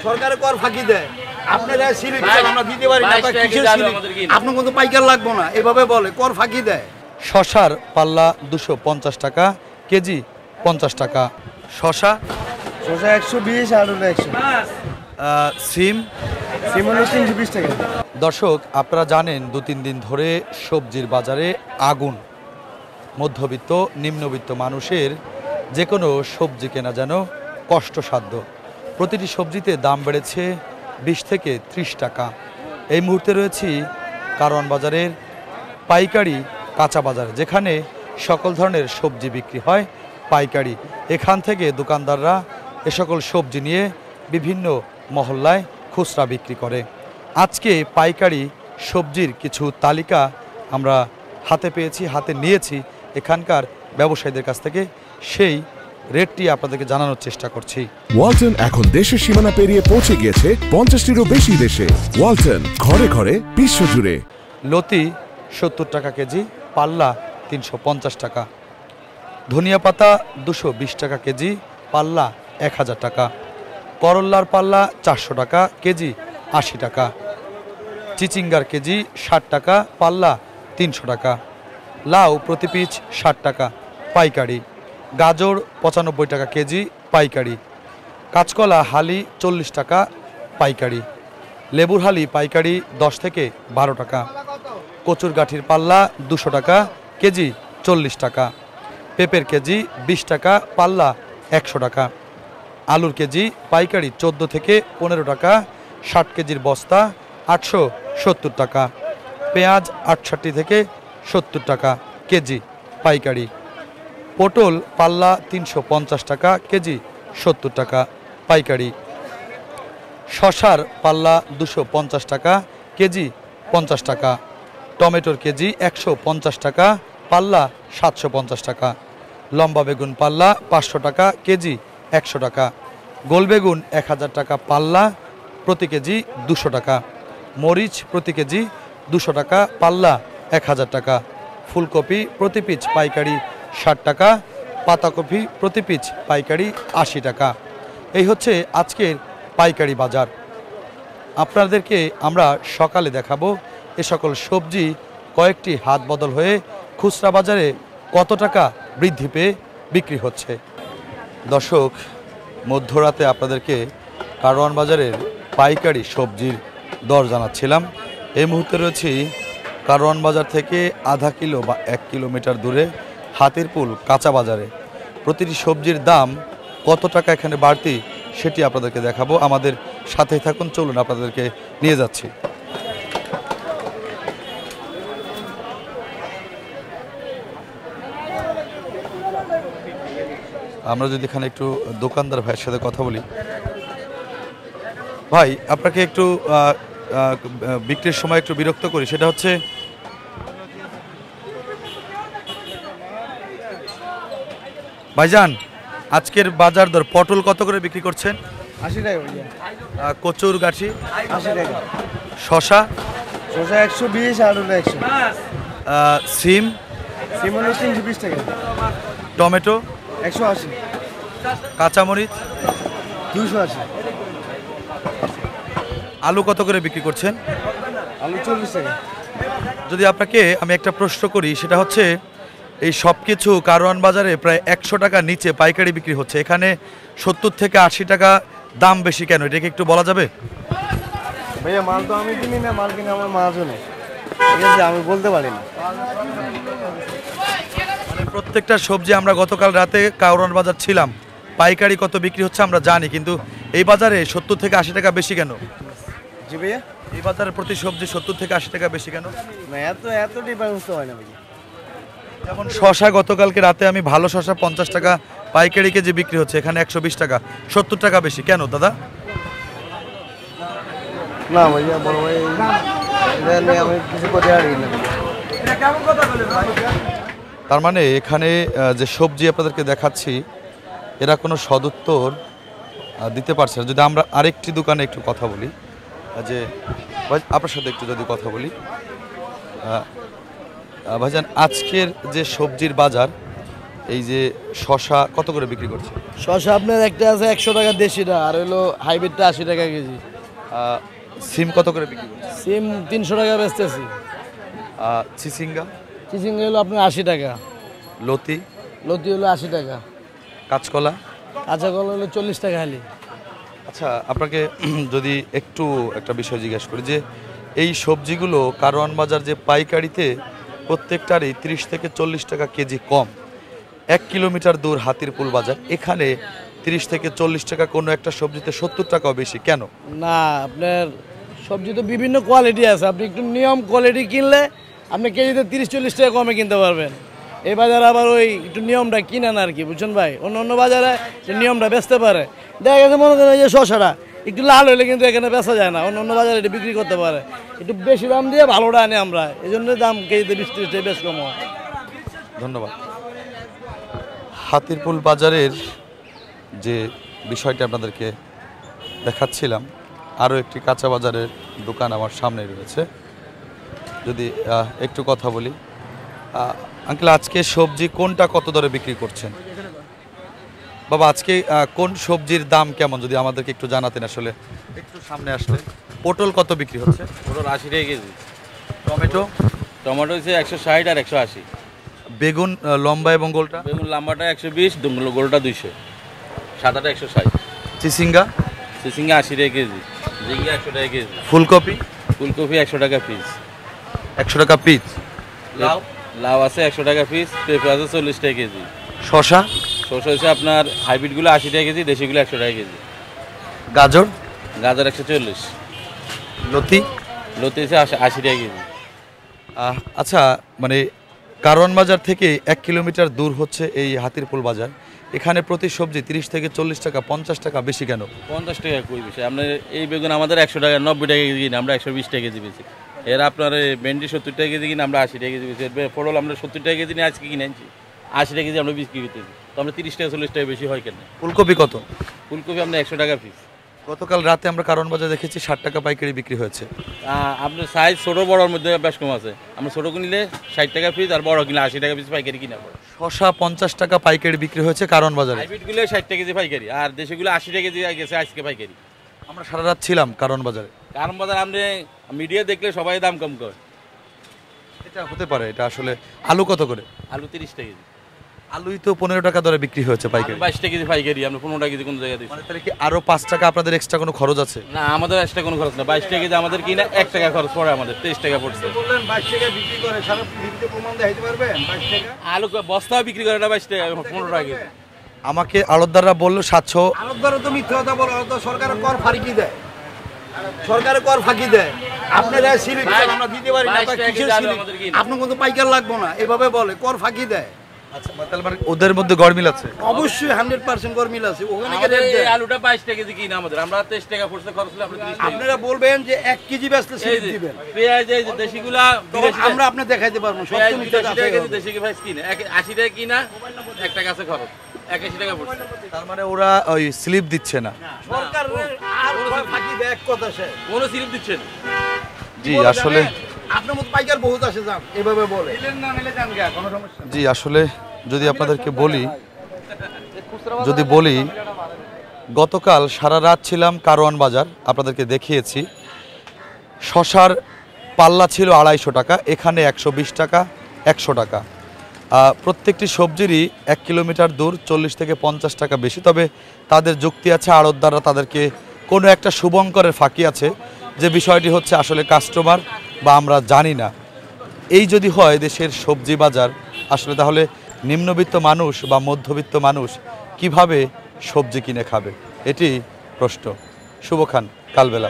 সরকারে কর ফাঁকি দেয়, আপনারা স্লিপ আমরা দিতে পারি না, আপনার কিন্তু পাইকার লাগবো না, এভাবে বলে কর ফাঁকি দেয়। শশার পাল্লা 250 টাকা কেজি, 50 টাকা। শশা 120 আর 100। সিম 320 টাকা। দর্শক, আপনারা জানেন 2-3 দিন ধরে সবজির বাজারে আগুন। মধ্যবিত্ত নিম্নবিত্ত মানুষের যে কোনো সবজি কেনা যেন কষ্টসাধ্য। প্রতিটি সবজিতে দাম বেড়েছে 20 থেকে 30 টাকা। এই মুহূর্তে রয়েছি কারওয়ান বাজারের পাইকারি কাঁচা বাজারে, যেখানে সকল ধরনের সবজি বিক্রি হয় পাইকারি। এখান থেকে দোকানদাররা এ সকল সবজি নিয়ে বিভিন্ন মহল্লায় খুচরা বিক্রি করে। আজকে পাইকারি সবজির কিছু তালিকা আমরা হাতে পেয়েছি, হাতে নিয়েছি এখানকার ব্যবসায়ীদের কাছ থেকে, সেই রেটটি আপনাদেরকে জানানোর চেষ্টা করছি। ওয়ালটন এখন দেশের সীমানা পেরিয়ে পৌঁছে গিয়েছে 50টিরও বেশি দেশে। ওয়ালটন, ঘরে ঘরে বিশ্বজুড়ে। লতি 70 টাকা কেজি, পাল্লা 350 টাকা। ধনিয়া পাতা 220 টাকা কেজি, পাল্লা 1000 টাকা। করল্লার পাল্লা 400 টাকা কেজি, 80 টাকা। চিচিঙ্গার কেজি 60 টাকা, পাল্লা 300 টাকা। লাউ প্রতি পিস 60 টাকা পাইকারি। গাজর 95 টাকা কেজি পাইকারি। কাঁচকলা হালি 40 টাকা পাইকারি। লেবুর হালি পাইকারি 10 থেকে 12 টাকা। কচুর গাঠির পাল্লা 200 টাকা কেজি, 40 টাকা। পেঁপের কেজি 20 টাকা, পাল্লা 100 টাকা। আলুর কেজি পাইকারি 14 থেকে 15 টাকা। 60 কেজির বস্তা 870 টাকা। পেঁয়াজ 68 থেকে 70 টাকা কেজি পাইকারি। পটল পাল্লা 350 টাকা কেজি, 70 টাকা পাইকারি। শশার পাল্লা 250 টাকা কেজি, 50 টাকা। টমেটোর কেজি 150 টাকা, পাল্লা 750 টাকা। লম্বা বেগুন পাল্লা 500 টাকা কেজি, 100 টাকা। গোল বেগুন 1000 টাকা পাল্লা, প্রতি কেজি 200 টাকা। মরিচ প্রতি কেজি 200 টাকা, পাল্লা 1000 টাকা। ফুলকপি প্রতি পিস পাইকারি 60 টাকা। পাতাকপি প্রতি পিস পাইকারি 80 টাকা। এই হচ্ছে আজকের পাইকারি বাজার। আপনাদেরকে আমরা সকালে দেখাবো এ সকল সবজি কয়েকটি হাত বদল হয়ে খুচরা বাজারে কত টাকা বৃদ্ধি পেয়ে বিক্রি হচ্ছে। দর্শক, মধ্যরাতে আপনাদেরকে কারওয়ান বাজারের পাইকারি সবজির দর জানাচ্ছিলাম। এই মুহূর্তে রয়েছি কারওয়ান বাজার থেকে আধা কিলো বা 1 কিলোমিটার দূরে হাতিরপুল কাঁচা বাজারে। প্রতিটি সবজির দাম কত টাকা এখানে বাড়তি সেটি আপনাদেরকে দেখাবো। আমাদের সাথে থাকুন, চলুন আপনাদেরকে নিয়ে যাচ্ছি। আমরা যদি এখানে একটু দোকানদার ভাইয়ের সাথে কথা বলি। ভাই, আপনাকে একটু বিক্রির সময় একটু বিরক্ত করি, সেটা হচ্ছে ভাইজান আজকের বাজার দর পটল কত করে বিক্রি করছেন? 80 টাকা। কচুর গাঠি 80 টাকা। শশা 120 আর 100। সিম 320 টাকা। টমেটো 180। কাঁচামরিচ 280। আলু কত করে বিক্রি করছেন? আলু 40 টাকা। যদি আপনাকে আমি একটা প্রশ্ন করি, সেটা হচ্ছে এই সব কিছু কারওয়ান বাজারে প্রায় 100 টাকা নিচে পাইকারি বিক্রি হচ্ছে, এখানে 70 থেকে 80 টাকা দাম বেশি কেন, এটাকে একটু বলা যাবে? ভাইয়া মাল তো আমি কিনি না, মাল কিনে আমার মহাজনে, ঠিক আছে, আমি বলতে পারি না। মানে প্রত্যেকটা সবজি আমরা গতকাল রাতে কারওয়ান বাজার ছিলাম, পাইকারি কত বিক্রি হচ্ছে আমরা জানি, কিন্তু এই বাজারে 70 থেকে 80 টাকা বেশি কেন? জি ভাইয়া, এই বাজারে প্রতি সবজি 70 থেকে 80 টাকা বেশি কেন? না এত ডিফারেন্স তো হয় না ভাইয়া। যেমন শশা, গতকালকে রাতে আমি ভালো শশা 50 টাকা পাইকারি কেজি বিক্রি হচ্ছে, এখানে 120 টাকা, 70 টাকা বেশি কেন দাদা? না ভাইয়া, বড় ভাই এটা নিয়ে আমি কিছু করতে পারি না। তার মানে এখানে যে সবজি আপনাদেরকে দেখাচ্ছি এরা কোনো সদুত্তর দিতে পারছে না। যদি আমরা আরেকটি দোকানে একটু কথা বলি, যে আপনার সাথে একটু যদি কথা বলি, ভাইজান আজকের যে সবজির বাজার এই যে শশা কত করে বিক্রি করছে? শসা আপনার একটা আছে 100 টাকা দেশিটা, আর হলো হাইব্রিডটা 80 টাকা কেজি। সিম কত করে বিক্রি করছে? সিম 300 টাকা বেচতেছি। চিচিঙ্গা? চিচিঙ্গা হলো আপনার 80 টাকা। লতি? লতি হলো 80 টাকা। কাঁচকলা? কাঁচা কলা হলো 40 টাকা খালি। আচ্ছা, আপনাকে যদি একটু একটা বিষয় জিজ্ঞেস করি যে এই সবজিগুলো কারওয়ান বাজার যে পাইকারিতে প্রত্যেকটারই 30 থেকে 40 টাকা কেজি কম, 1 কিলোমিটার দূর হাতিরপুল বাজার, এখানে 30 থেকে 40 টাকা কোনো একটা সবজিতে 70 টাকাও বেশি কেন? না, আপনার সবজি তো বিভিন্ন কোয়ালিটি আছে, আপনি একটু নিয়ম কোয়ালিটি কিনলে আপনি কেজিতে 30-40 টাকা কমে কিনতে পারবেন। এই বাজারে আবার ওই একটু নিয়মটা কিনেন আর কি, বুঝছেন ভাই। অন্য অন্য বাজারে নিয়মটা বেচতে পারে, দেখা গেছে মনে করেন যে শসাটা একটু লাল হলে কিন্তু এখানে বেচা যায় না, অন্য অন্য বাজারে এটা বিক্রি করতে পারে। একটু বেশি দাম দিয়ে ভালোটা আনি আমরা, এই জন্য দাম কেজিতে 20-30 টাকা বেশ কম হয়। ধন্যবাদ। হাতিরপুল বাজারের যে বিষয়টি আপনাদেরকে দেখাচ্ছিলাম, আরও একটি কাঁচা বাজারের দোকান আমার সামনে রয়েছে। যদি একটু কথা বলি, আঙ্কেল আজকে সবজি কোনটা কত দরে বিক্রি করছেন? বাবা আজকে কোন সবজির দাম কেমন যদি আমাদেরকে একটু জানাতেন। আসলে একটু সামনে আসলে। পটল কত বিক্রি হচ্ছে? পটল 80 টাকা কেজি। টমেটো? টমেটো হচ্ছে 160 আর 180। বেগুন লম্বা এবং গোলটা? বেগুন লম্বাটা 120, গোলটা 200, সাদাটা 160। চিচিঙ্গা? চিচিঙ্গা 80 টাকা কেজি, ঝিঙ্গা 100 টাকা কেজি। ফুলকপি? ফুলকপি 100 টাকা পিস। 100 টাকা পিস। লাউ? লাউ আছে 100 টাকা পিস, পেঁপে আছে 40 টাকা কেজি। শশা? শসা হচ্ছে আপনার হাইব্রিডগুলো 80 টাকা কেজি, দেশিগুলো 100 টাকা কেজি। গাজর? গাজর 140। লতি? লতি হচ্ছে 80 টাকা কেজি। আচ্ছা, মানে কারওয়ান বাজার থেকে 1 কিলোমিটার দূর হচ্ছে এই হাতিরপুল বাজার, এখানে প্রতি সবজি 30 থেকে 40 টাকা 50 টাকা বেশি কেন? 50 টাকা কই বেশি? আপনার এই বেগুন আমাদের 100 টাকা 90 টাকা কেজি কিনে, আমরা 120 টাকা কেজি বেশি। এর আপনার ভেন্ডি 70 টাকা কেজি কিনে, আমরা 80 টাকা কেজি বেশি। পটল আমরা 70 টাকা কেজি নিয়ে আজকে কিনে আনছি, 80 টাকা কেজি আমরা বিক্রি করতেছি। তো আমরা 30 টাকা 40 টাকা বেশি হয় কেন? ফুলকপি কত? ফুলকপি আমরা 100 টাকা পিস। গতকাল রাতে আমরা কারওয়ান বাজার দেখেছি 60 টাকা পাইকারি বিক্রি হয়েছে। আপনার সাইজ ছোটো বড়োর মধ্যে বেশ কম আছে। আমরা ছোটো কিনলে 60 টাকা পিস, আর বড় কিনলে 80 টাকা পিস পাইকারি কিনা পড়ে। শশা 50 টাকা পাইকারি বিক্রি হয়েছে কারওয়ান বাজারে। হাইব্রিডগুলো 60 টাকা কেজি পাইকারি, আর দেশিগুলো 80 টাকা কেজি গেছে আজকে পাইকারি। আমরা সারা রাত ছিলাম কারওয়ান বাজারে। কারণ বাজার আমরা মিডিয়া দেখলে সবাই দাম কম করে। এটা হতে পারে। এটা আসলে আলু কত করে? আলু 30 টাকা কেজি। আলুই তো 15 টাকা দরে বিক্রি হয়েছে পাইকারি। 22 টাকা কেজি পাইকারি, আমরা 15 টাকা কেজি কোন জায়গায় দিচ্ছি। মানে তাহলে কি আরো 5 টাকা আপনাদের এক্সট্রা কোনো খরচ আছে? না, আমাদের এক্সট্রা কোনো খরচ না। 22 টাকা কেজি আমাদের কিনা 1 টাকা খরচ পড়ে, আমাদের 23 টাকা পড়ছে। বললেন 22 টাকা বিক্রি করে, সারা পৃথিবীতে প্রমাণ দেখাইতে পারবেন 22 টাকা? আলু বস্তা বিক্রি করে না 22 টাকা, 15 টাকা কেজি। আমাকে আড়তদাররা বললো 700। আরবদারও তো মিথ্যা কথা বলে, তো সরকারের কর ফাঁকি দেয়, সরকারের কর ফাঁকি দেয়। আপনারা স্লিপ আমরা দিতে পারি না, কিসের স্লিপ? আপনার কিন্তু পাইকার লাগবো না, এভাবে বলে কর ফাঁকি দেয়। আচ্ছা, তাহলে মানে ওদের মধ্যে গড়মিল আছে? অবশ্যই 100% গরমিল আছে। ওখানে আমাদের এই আলুটা 22 টাকা কেজি কিনা, আমাদের আমরা 23 টাকা পড়ছে খরচ হলো, আমরা 30 টাকা। আপনারা বলবেন যে 1 কেজি বেচলে এই স্লিপ যে দিবেন, পেঁয়াজ এই যে দেশিগুলা আমরা আপনি দেখাইতে পারবো সব পেঁয়াজ তো মিথ্যা 80 আছে। টাকা কেজি দেশি প্রাইস কিনে 80 টাকা কিনা, 1 টাকা আছে খরচ, 81 টাকা পড়ছে। তার মানে ওরা ওই স্লিপ দিচ্ছে না। সরকার আর কর ফাঁকি দেয়, এক কথা সে কোনো স্লিপ দিচ্ছে না। জি আসলে, আপনার মতো পাইকার বহুত আছে, যান এভাবে বলে না নিলে যান গা, কোনো সমস্যা নেই। জি আসলে যদি আপনাদেরকে বলি গতকাল সারা রাত ছিলাম কারওয়ান বাজার, আপনাদেরকে দেখিয়েছি। শশার পাল্লা ছিল 250 টাকা, এখানে 120 টাকা, 100 টাকা। প্রত্যেকটি সবজিরই 1 কিলোমিটার দূর 40 থেকে 50 টাকা বেশি। তবে তাদের যুক্তি আছে, আড়তদাররা তাদেরকে কোনো একটা শুভঙ্করের ফাঁকি আছে, যে বিষয়টি হচ্ছে আসলে কাস্টমার বা আমরা জানি না। এই যদি হয় দেশের সবজি বাজার, আসলে তাহলে নিম্নবিত্ত মানুষ বা মধ্যবিত্ত মানুষ কিভাবে সবজি কিনে খাবে? এটি প্রশ্ন। শুভ খান, কালবেলা।